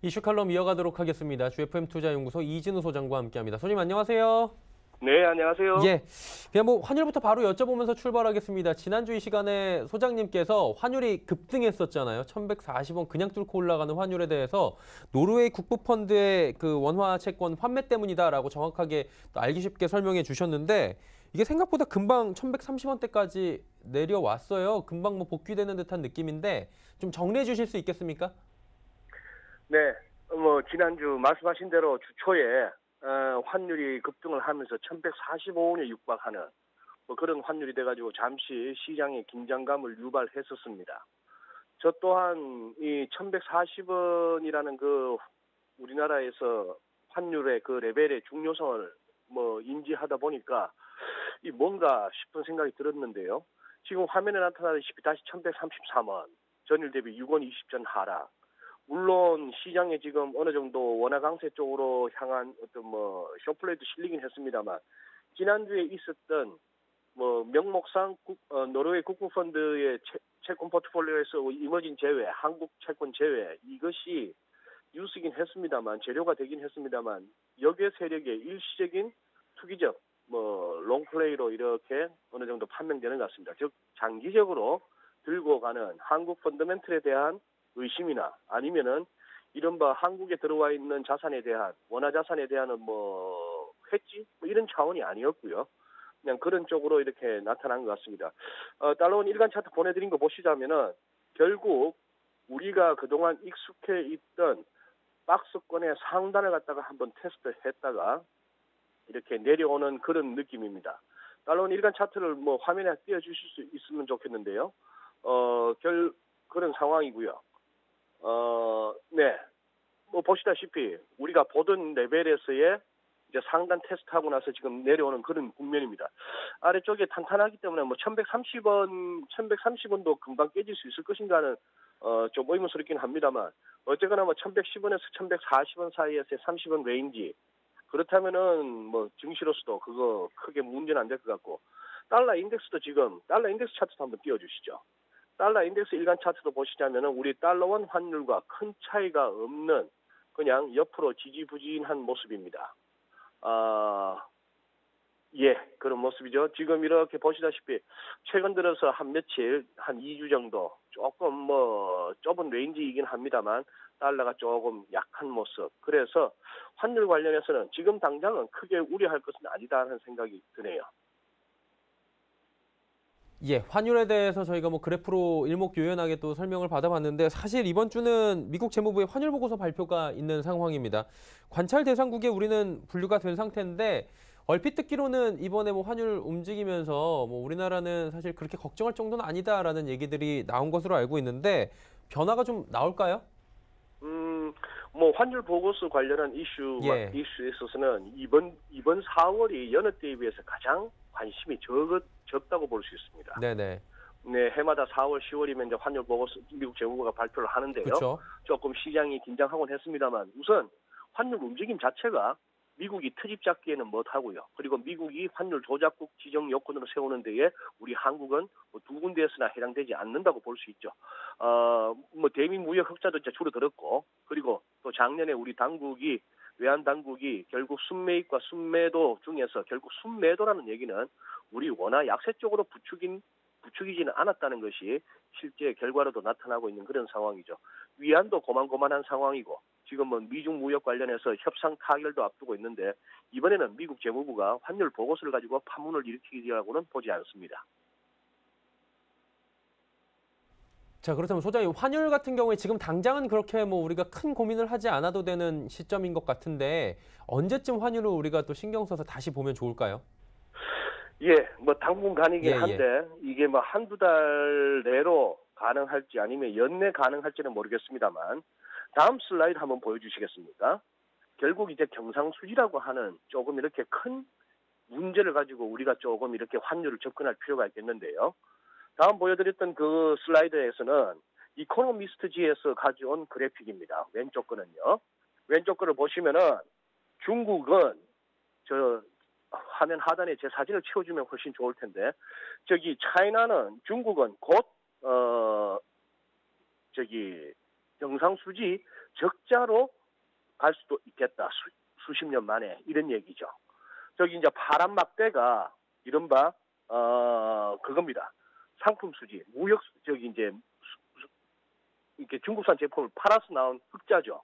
이슈 칼럼 이어가도록 하겠습니다. GFM 투자연구소 이진우 소장과 함께합니다. 소장님 안녕하세요. 네, 안녕하세요. 예, 그냥 뭐 환율부터 바로 여쭤보면서 출발하겠습니다. 지난주 이 시간에 소장님께서 환율이 급등했었잖아요. 1,140원 그냥 뚫고 올라가는 환율에 대해서 노르웨이 국부펀드의 그 원화 채권 환매 때문이다라고 정확하게 또 알기 쉽게 설명해 주셨는데 이게 생각보다 금방 1,130원대까지 내려왔어요. 금방 뭐 복귀되는 듯한 느낌인데 좀 정리해 주실 수 있겠습니까? 네, 지난주 말씀하신 대로 주 초에 환율이 급등을 하면서 1,145원에 육박하는 그런 환율이 돼가지고 잠시 시장의 긴장감을 유발했었습니다. 저 또한 이 1,140원이라는 그 우리나라에서 환율의 그 레벨의 중요성을 인지하다 보니까 이 뭔가 싶은 생각이 들었는데요. 지금 화면에 나타나듯이 다시 1,133원, 전일 대비 6원 20전 하락. 물론 시장에 지금 어느 정도 원화 강세 쪽으로 향한 어떤 쇼플레이도 실리긴 했습니다만 지난주에 있었던 명목상 노르웨이 국부펀드의 채권 포트폴리오에서 이머진 제외, 한국 채권 제외 이것이 뉴스긴 했습니다만 재료가 되긴 했습니다만 역의 세력의 일시적인 투기적 롱플레이로 이렇게 어느 정도 판명되는 것 같습니다. 즉 장기적으로 들고 가는 한국 펀더멘털에 대한 의심이나 아니면은 이른바 한국에 들어와 있는 자산에 대한 원화 자산에 대한 hedge 이런 차원이 아니었고요. 그냥 그런 쪽으로 이렇게 나타난 것 같습니다. 달러원 일간 차트 보내드린 거 보시자면은 결국 우리가 그동안 익숙해 있던 박스권의 상단을 갖다가 한번 테스트했다가 이렇게 내려오는 그런 느낌입니다. 달러원 일간 차트를 화면에 띄워주실 수 있으면 좋겠는데요. 그런 상황이고요. 네. 보시다시피 우리가 보던 레벨에서의 이제 상단 테스트하고 나서 지금 내려오는 그런 국면입니다. 아래쪽에 탄탄하기 때문에 1,130원도 금방 깨질 수 있을 것인가는 좀 의문스럽긴 합니다만 어쨌거나 1,110원에서 1,140원 사이에서의 30원 레인지 그렇다면은 증시로서도 그거 크게 문제는 안 될 것 같고 달러 인덱스도 지금 달러 인덱스 차트도 한번 띄워주시죠. 달러 인덱스 일간 차트도 보시자면은 우리 달러원 환율과 큰 차이가 없는 그냥 옆으로 지지부진한 모습입니다. 예, 그런 모습이죠. 지금 이렇게 보시다시피 최근 들어서 한 며칠, 한 2주 정도 조금 좁은 레인지이긴 합니다만 달러가 조금 약한 모습. 그래서 환율 관련해서는 지금 당장은 크게 우려할 것은 아니다 하는 생각이 드네요. 예, 환율에 대해서 저희가 그래프로 일목요연하게 또 설명을 받아봤는데 사실 이번 주는 미국 재무부의 환율 보고서 발표가 있는 상황입니다. 관찰 대상국에 우리는 분류가 된 상태인데 얼핏 듣기로는 이번에 환율 움직이면서 우리나라는 사실 그렇게 걱정할 정도는 아니다라는 얘기들이 나온 것으로 알고 있는데 변화가 좀 나올까요? 환율 보고서 관련한 예. 이슈에 있어서는 이번 4월이 여느 때에 비해서 가장 관심이 적다고 볼 수 있습니다. 네네. 네, 해마다 4월, 10월이면 이제 환율 보고서 미국 재무부가 발표를 하는데요. 그렇죠. 조금 시장이 긴장하곤 했습니다만 우선 환율 움직임 자체가 미국이 트집 잡기에는 못하고요. 그리고 미국이 환율 조작국 지정 요건으로 세우는 데에 우리 한국은 두 군데에서나 해당되지 않는다고 볼 수 있죠. 대미 무역 흑자도 이제 줄어들었고, 그리고 또 작년에 우리 외환 당국이 결국 순매입과 순매도 중에서 결국 순매도라는 얘기는 우리 원화 약세 쪽으로 부추기지는 않았다는 것이 실제 결과로도 나타나고 있는 그런 상황이죠. 위안도 고만고만한 상황이고 지금은 미중 무역 관련해서 협상 타결도 앞두고 있는데 이번에는 미국 재무부가 환율 보고서를 가지고 파문을 일으키리라고는 보지 않습니다. 자, 그렇다면 소장님 환율 같은 경우에 지금 당장은 그렇게 우리가 큰 고민을 하지 않아도 되는 시점인 것 같은데 언제쯤 환율을 우리가 또 신경 써서 다시 보면 좋을까요? 예, 당분간이긴 예, 한데 이게 한두 달 내로 가능할지 아니면 연내 가능할지는 모르겠습니다만 다음 슬라이드 한번 보여주시겠습니까? 결국 이제 경상수지라고 하는 조금 이렇게 큰 문제를 가지고 우리가 조금 이렇게 환율을 접근할 필요가 있겠는데요. 다음 보여드렸던 그 슬라이드에서는 이코노미스트지에서 가져온 그래픽입니다. 왼쪽 거는요. 왼쪽 거를 보시면은 중국은 저 화면 하단에 제 사진을 채워주면 훨씬 좋을 텐데 중국은 곧 경상수지 적자로 갈 수도 있겠다. 수십 년 만에 이런 얘기죠. 저기 이제 파란 막대가 이른바 그겁니다. 상품 수지, 무역 저기 이제 이렇게 중국산 제품을 팔아서 나온 흑자죠.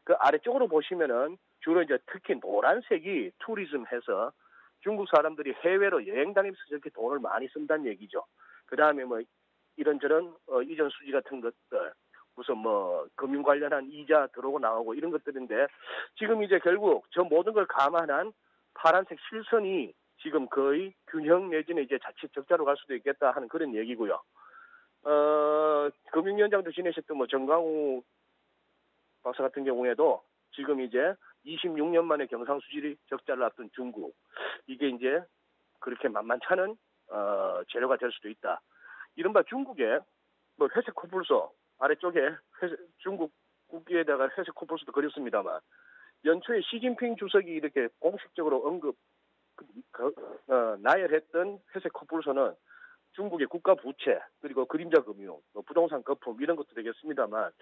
그 아래쪽으로 보시면은 주로 이제 특히 노란색이 투리즘해서 중국 사람들이 해외로 여행 다니면서 저렇게 돈을 많이 쓴다는 얘기죠. 그 다음에 뭐 이런저런 이전 수지 같은 것들, 무슨 뭐 금융 관련한 이자 들어오고 나오고 이런 것들인데 지금 이제 결국 저 모든 걸 감안한 파란색 실선이 지금 거의 균형 내지는 이제 자칫 적자로 갈 수도 있겠다 하는 그런 얘기고요. 금융위원장도 지내셨던 뭐 정강우 박사 같은 경우에도 지금 이제 26년 만에 경상수지 적자를 앞둔 중국, 이게 이제 그렇게 만만찮은 재료가 될 수도 있다. 이른바 중국의 뭐 회색 코뿔소 아래쪽에 중국 국기에다가 회색 코뿔소도 그렸습니다만 연초에 시진핑 주석이 이렇게 공식적으로 나열했던 회색 코뿔소는 중국의 국가 부채 그리고 그림자 금융, 부동산 거품 이런 것도 되겠습니다만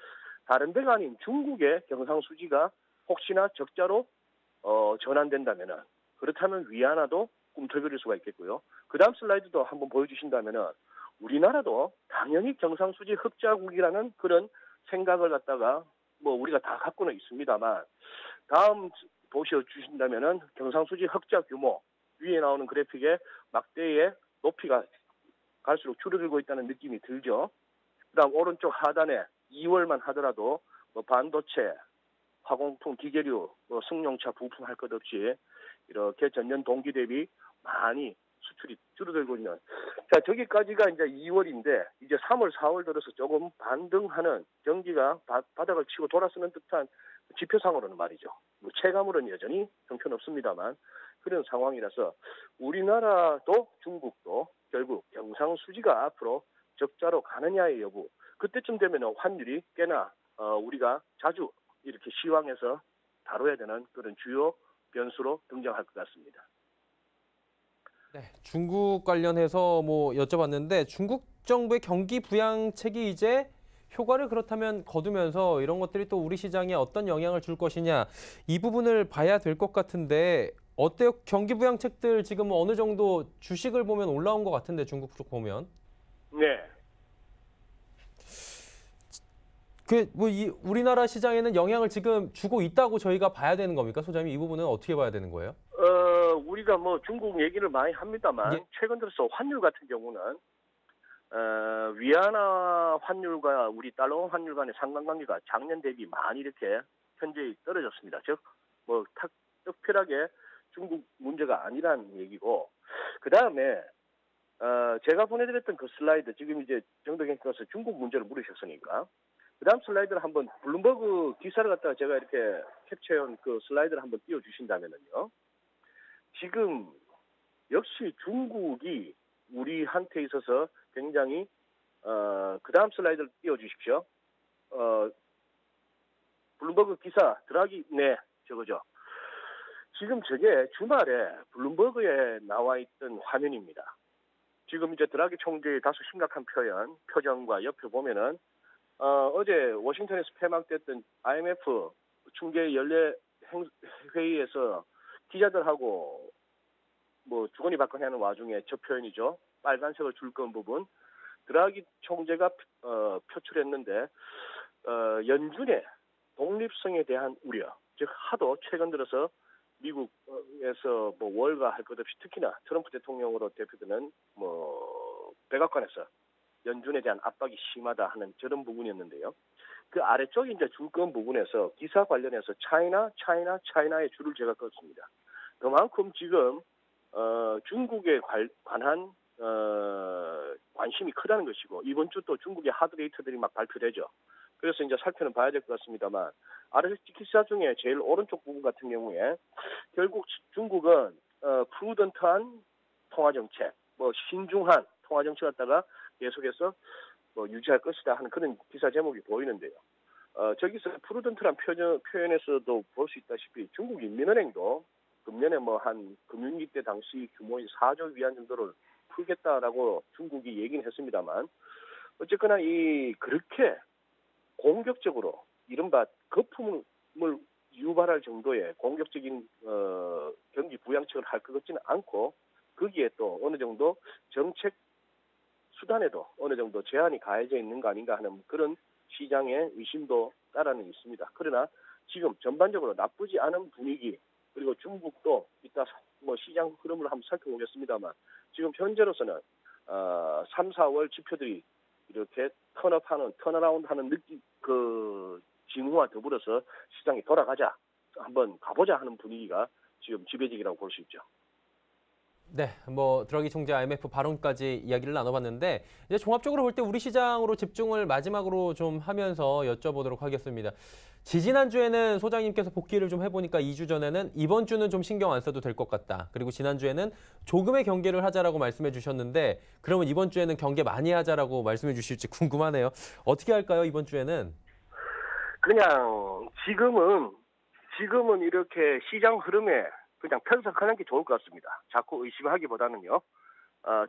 다른 데가 아닌 중국의 경상수지가 혹시나 적자로 전환된다면은 그렇다면 위안화도 꿈틀거릴 수가 있겠고요. 그 다음 슬라이드도 한번 보여주신다면은 우리나라도 당연히 경상수지 흑자국이라는 그런 생각을 갖다가 뭐 우리가 다 갖고는 있습니다만 다음 보셔주신다면은 경상수지 흑자 규모 위에 나오는 그래픽에 막대의 높이가 갈수록 줄어들고 있다는 느낌이 들죠. 그다음 오른쪽 하단에 2월만 하더라도 뭐 반도체, 화공품, 기계류, 뭐 승용차 부품 할 것 없이 이렇게 전년 동기 대비 많이 수출이 줄어들고 있는. 자, 저기까지가 이제 2월인데 이제 3월, 4월 들어서 조금 반등하는 경기가 바닥을 치고 돌아서는 듯한 지표상으로는 말이죠. 뭐 체감으로는 여전히 형편없습니다만 그런 상황이라서 우리나라도 중국도 결국 경상수지가 앞으로 적자로 가느냐의 여부, 그때쯤 되면 환율이 꽤나 우리가 자주 이렇게 시황에서 다뤄야 되는 그런 주요 변수로 등장할 것 같습니다. 네, 중국 관련해서 뭐 여쭤봤는데 중국 정부의 경기 부양책이 이제 효과를 그렇다면 거두면서 이런 것들이 또 우리 시장에 어떤 영향을 줄 것이냐 이 부분을 봐야 될 것 같은데 어때요? 경기 부양책들 지금 어느 정도 주식을 보면 올라온 것 같은데 중국 쪽 보면 네. 그 뭐 이 우리나라 시장에는 영향을 지금 주고 있다고 저희가 봐야 되는 겁니까? 소장님 이 부분은 어떻게 봐야 되는 거예요? 우리가 뭐 중국 얘기를 많이 합니다만 예. 최근 들어서 환율 같은 경우는 위안화 환율과 우리 달러 환율 간의 상관관계가 작년 대비 많이 이렇게 현재 떨어졌습니다. 즉, 뭐 특별하게 중국 문제가 아니라는 얘기고, 그 다음에 제가 보내드렸던 그 슬라이드, 지금 이제 정덕현께서 중국 문제를 물으셨으니까, 그 다음 슬라이드를 한번 블룸버그 기사를 갖다가 제가 이렇게 캡처해온 그 슬라이드를 한번 띄워주신다면요. 지금 역시 중국이 우리한테 있어서 굉장히 그 다음 슬라이드를 띄워주십시오. 블룸버그 기사 드라기 네 저거죠. 지금 저게 주말에 블룸버그에 나와 있던 화면입니다. 지금 이제 드라기 총재의 다소 심각한 표정과 옆에 보면은 어제 워싱턴에서 폐막됐던 IMF 중계 연례 회의에서 기자들하고 뭐 주거니 받거니 하는 와중에 저 표현이죠. 빨간색을 줄 건 부분 드라기 총재가 표출했는데 연준의 독립성에 대한 우려, 즉 하도 최근 들어서 미국에서 뭐 월가 할 것 없이 특히나 트럼프 대통령으로 대표되는 뭐 백악관에서 연준에 대한 압박이 심하다 하는 저런 부분이었는데요. 그 아래쪽에 이제 줄건 부분에서 기사 관련해서 차이나의 줄을 제가 껐습니다. 그만큼 지금 중국에 관한 관심이 크다는 것이고 이번 주 또 중국의 하드데이터들이 막 발표되죠. 그래서 이제 살펴는 봐야 될 것 같습니다만 아래 기사 중에 제일 오른쪽 부분 같은 경우에 결국 중국은 프루던트한 통화정책, 뭐 신중한 통화정책 갖다가 계속해서 뭐 유지할 것이다 하는 그런 기사 제목이 보이는데요. 저기서 프루던트란 표현에서도 볼 수 있다시피 중국 인민은행도 금년에 뭐 한 금융위기 때 당시 규모인 4조 위안 정도를 풀겠다라고 중국이 얘기는 했습니다만 어쨌거나 이 그렇게 공격적으로 이른바 거품을 유발할 정도의 공격적인 경기 부양책을 할 것 같지는 않고 거기에 또 어느 정도 정책 수단에도 어느 정도 제한이 가해져 있는 거 아닌가 하는 그런 시장의 의심도 따라는 있습니다. 그러나 지금 전반적으로 나쁘지 않은 분위기 그리고 중국도 이따 뭐 시장 흐름을 한번 살펴보겠습니다만 지금 현재로서는 3, 4월 지표들이 이렇게 턴어라운드하는 느낌 그 징후와 더불어서 시장이 돌아가자 한번 가보자 하는 분위기가 지금 지배적이라고 볼 수 있죠. 네, 뭐 드라기 총재 IMF 발언까지 이야기를 나눠봤는데 이제 종합적으로 볼 때 우리 시장으로 집중을 마지막으로 좀 하면서 여쭤보도록 하겠습니다. 지지난주에는 소장님께서 복귀를 좀 해보니까 2주 전에는 이번 주는 좀 신경 안 써도 될 것 같다. 그리고 지난주에는 조금의 경계를 하자라고 말씀해 주셨는데 그러면 이번 주에는 경계 많이 하자라고 말씀해 주실지 궁금하네요. 어떻게 할까요, 이번 주에는? 그냥 지금은 이렇게 시장 흐름에 그냥 편성하는 게 좋을 것 같습니다. 자꾸 의심하기보다는요.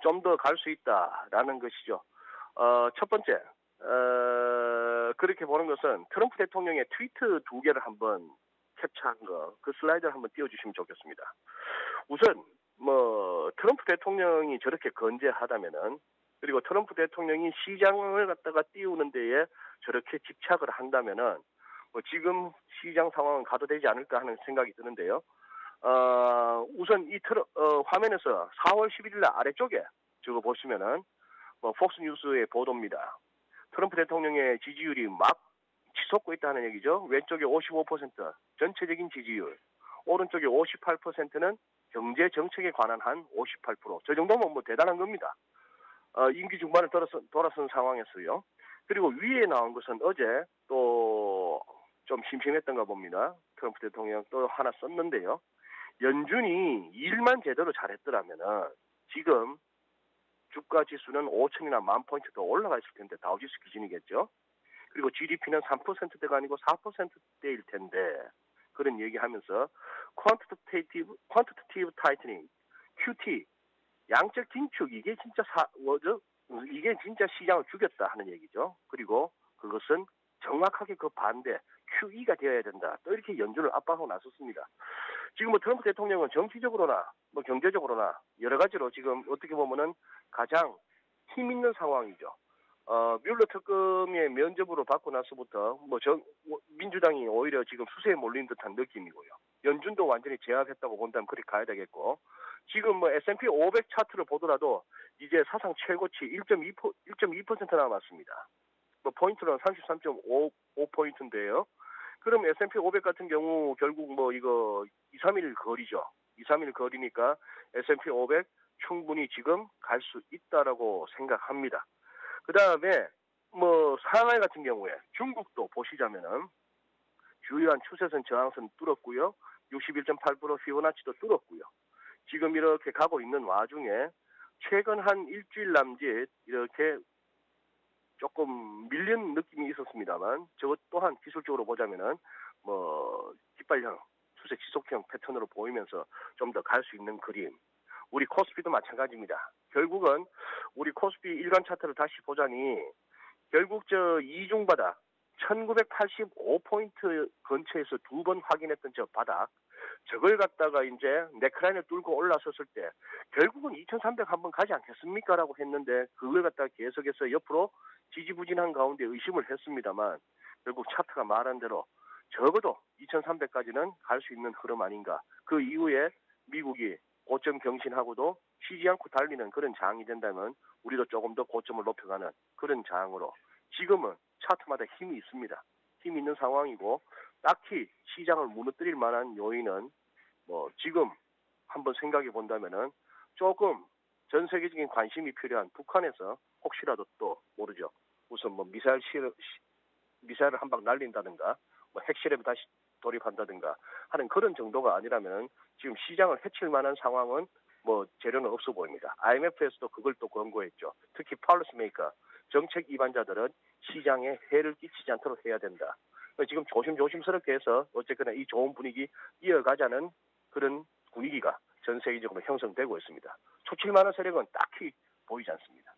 좀 더 갈 수 있다라는 것이죠. 첫 번째, 그렇게 보는 것은 트럼프 대통령의 트위트 2개를 한번 캡처한 그 슬라이드를 한번 띄워주시면 좋겠습니다. 우선, 트럼프 대통령이 저렇게 건재하다면은, 그리고 트럼프 대통령이 시장을 갖다가 띄우는 데에 저렇게 집착을 한다면은, 지금 시장 상황은 가도 되지 않을까 하는 생각이 드는데요. 우선 이 화면에서 4월 11일 날 아래쪽에 저거 보시면은 폭스뉴스의 보도입니다. 트럼프 대통령의 지지율이 막 치솟고 있다는 얘기죠. 왼쪽에 55% 전체적인 지지율, 오른쪽에 58%는 경제 정책에 관한 한 58%. 저 정도면 뭐 대단한 겁니다. 임기 중반을 돌아선 상황에서요. 그리고 위에 나온 것은 어제 또 좀 심심했던가 봅니다. 트럼프 대통령 또 하나 썼는데요. 연준이 일만 제대로 잘했더라면은 지금 주가 지수는 5천이나 10,000포인트 더 올라가 있을 텐데 다우지수 기준이겠죠. 그리고 GDP는 3%대가 아니고 4%대일 텐데 그런 얘기하면서 퀀티티브 타이트닝, QT, 양적 긴축 이게 진짜 시장을 죽였다 하는 얘기죠. 그리고 그것은 정확하게 그 반대 QE가 되어야 된다. 또 이렇게 연준을 압박하고 나섰습니다. 지금 트럼프 대통령은 정치적으로나 경제적으로나 여러 가지로 지금 어떻게 보면은 가장 힘 있는 상황이죠. 뮬러 특검의 면접으로 받고 나서부터 민주당이 오히려 지금 수세에 몰린 듯한 느낌이고요. 연준도 완전히 제압했다고 본다면 그렇게 가야 되겠고 지금 S&P 500 차트를 보더라도 이제 사상 최고치 1.2% 남았습니다. 포인트는 33.5포인트인데요. 그럼 S&P 500 같은 경우 결국 이거 2, 3일 거리죠. 2, 3일 거리니까 S&P 500 충분히 지금 갈 수 있다라고 생각합니다. 그 다음에 상하이 같은 경우에 중국도 보시자면은 주요한 추세선 저항선 뚫었고요. 61.8% 피보나치도 뚫었고요. 지금 이렇게 가고 있는 와중에 최근 한 일주일 남짓 이렇게 조금 밀린 느낌이 있었습니다만 저것 또한 기술적으로 보자면은 깃발형 추세 지속형 패턴으로 보이면서 좀 더 갈 수 있는 그림. 우리 코스피도 마찬가지입니다. 결국은 우리 코스피 일간 차트를 다시 보자니 결국 저 이중바닥 1985포인트 근처에서 2번 확인했던 저 바닥 저걸 갖다가 이제 네크라인을 뚫고 올라섰을 때 결국은 2300 한번 가지 않겠습니까? 라고 했는데 그걸 갖다가 계속해서 옆으로 지지부진한 가운데 의심을 했습니다만 결국 차트가 말한 대로 적어도 2300까지는 갈 수 있는 흐름 아닌가. 그 이후에 미국이 고점 경신하고도 쉬지 않고 달리는 그런 장이 된다면 우리도 조금 더 고점을 높여가는 그런 장으로 지금은 차트마다 힘이 있습니다. 힘이 있는 상황이고 딱히 시장을 무너뜨릴 만한 요인은 지금 한번 생각해 본다면은 조금 전 세계적인 관심이 필요한 북한에서 혹시라도 또 모르죠. 우선 미사일을 한 방 날린다든가 핵실험에 다시 돌입한다든가 하는 그런 정도가 아니라면 지금 시장을 해칠 만한 상황은 재료는 없어 보입니다. IMF에서도 그걸 또 권고했죠. 특히 폴리시 메이커 정책 이반자들은 시장에 해를 끼치지 않도록 해야 된다. 지금 조심스럽게 해서 어쨌거나 이 좋은 분위기 이어가자는 그런 분위기가 전 세계적으로 형성되고 있습니다. 초칠 만한 세력은 딱히 보이지 않습니다.